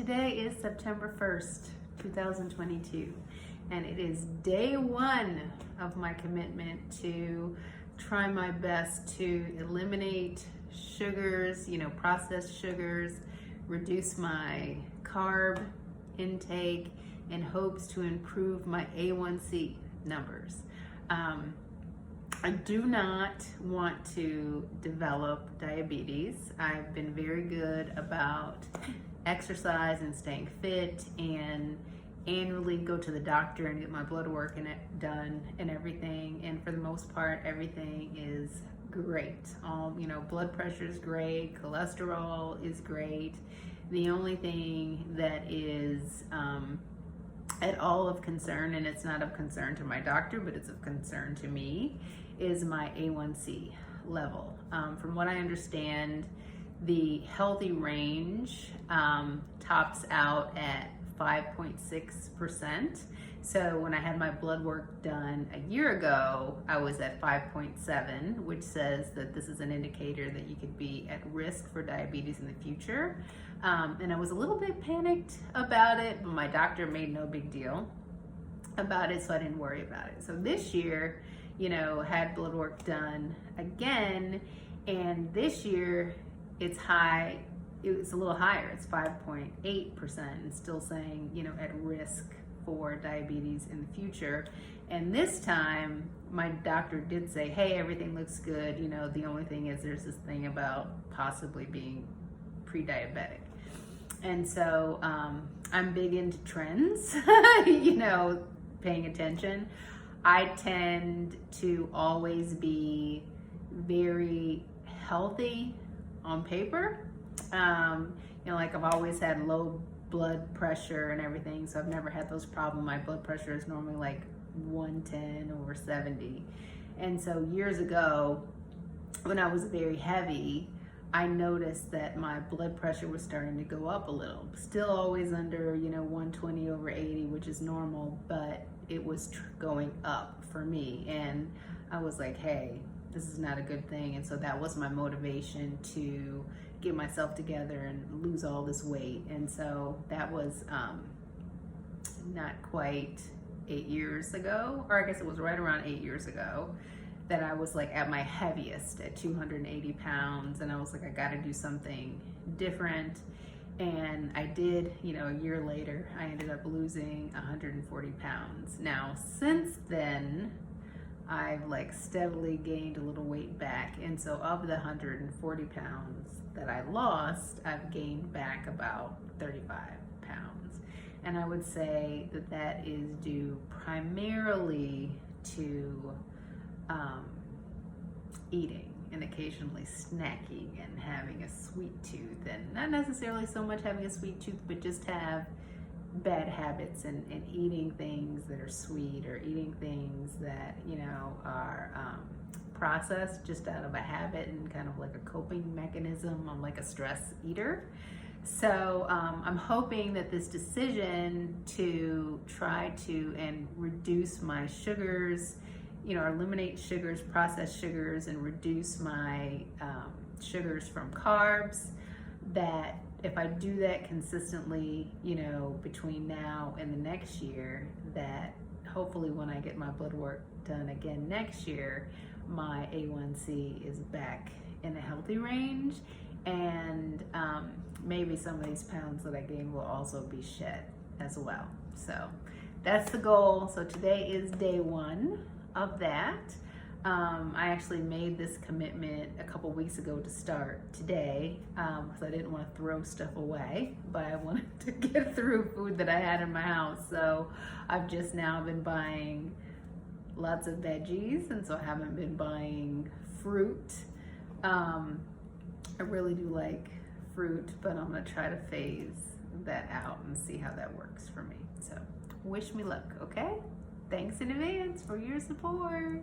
Today is September 1st, 2022, and it is day one of my commitment to try my best to eliminate sugars, processed sugars, reduce my carb intake in hopes to improve my A1C numbers. I do not want to develop diabetes. I've been very good about exercise and staying fit, and annually go to the doctor and get my blood work done and everything. And for the most part, everything is great. Blood pressure is great, cholesterol is great. The only thing that is at all of concern, and it's not of concern to my doctor, but it's of concern to me, is my A1C level. From what I understand, the healthy range tops out at 5.6%. So when I had my blood work done a year ago, I was at 5.7, which says that this is an indicator that you could be at risk for diabetes in the future. And I was a little bit panicked about it, but my doctor made no big deal about it, so I didn't worry about it. So this year, had blood work done again, and this year it's high. It's a little higher. It's 5.8%, and still saying, at risk for diabetes in the future. And this time, my doctor did say, hey, everything looks good. The only thing is there's this thing about possibly being pre-diabetic. And so I'm big into trends, paying attention. I tend to always be very healthy on paper. I've always had low blood pressure and everything, so I've never had those problems. My blood pressure is normally like 110 over 70. And so years ago, when I was very heavy, I noticed that my blood pressure was starting to go up a little. Still always under, 120 over 80, which is normal, but it was going up for me. And I was like, hey, this is not a good thing. And so that was my motivation to get myself together and lose all this weight. And so that was not quite 8 years ago, or I guess it was right around 8 years ago, that I was like at my heaviest at 280 pounds. And I was like, I gotta do something different. And I did, a year later, I ended up losing 140 pounds. Now, since then, I've steadily gained a little weight back. And so of the 140 pounds that I lost, I've gained back about 35 pounds. And I would say that that is due primarily to eating and occasionally snacking and having a sweet tooth, and not necessarily so much having a sweet tooth, but just have bad habits and eating things that are sweet, or eating things that are processed just out of a habit and kind of like a coping mechanism. I'm like a stress eater. So I'm hoping that this decision to try to reduce my sugars, eliminate sugars, processed sugars, and reduce my sugars from carbs, that if I do that consistently, between now and the next year, that hopefully when I get my blood work done again next year, my A1C is back in a healthy range, and maybe some of these pounds that I gained will also be shed as well. So that's the goal. So today is day one of that. I actually made this commitment a couple weeks ago to start today, because I didn't want to throw stuff away, but I wanted to get through food that I had in my house. So I've just now been buying lots of veggies, and so I haven't been buying fruit. I really do like fruit, but I'm gonna try to phase that out and see how that works for me. So wish me luck, okay? Thanks in advance for your support.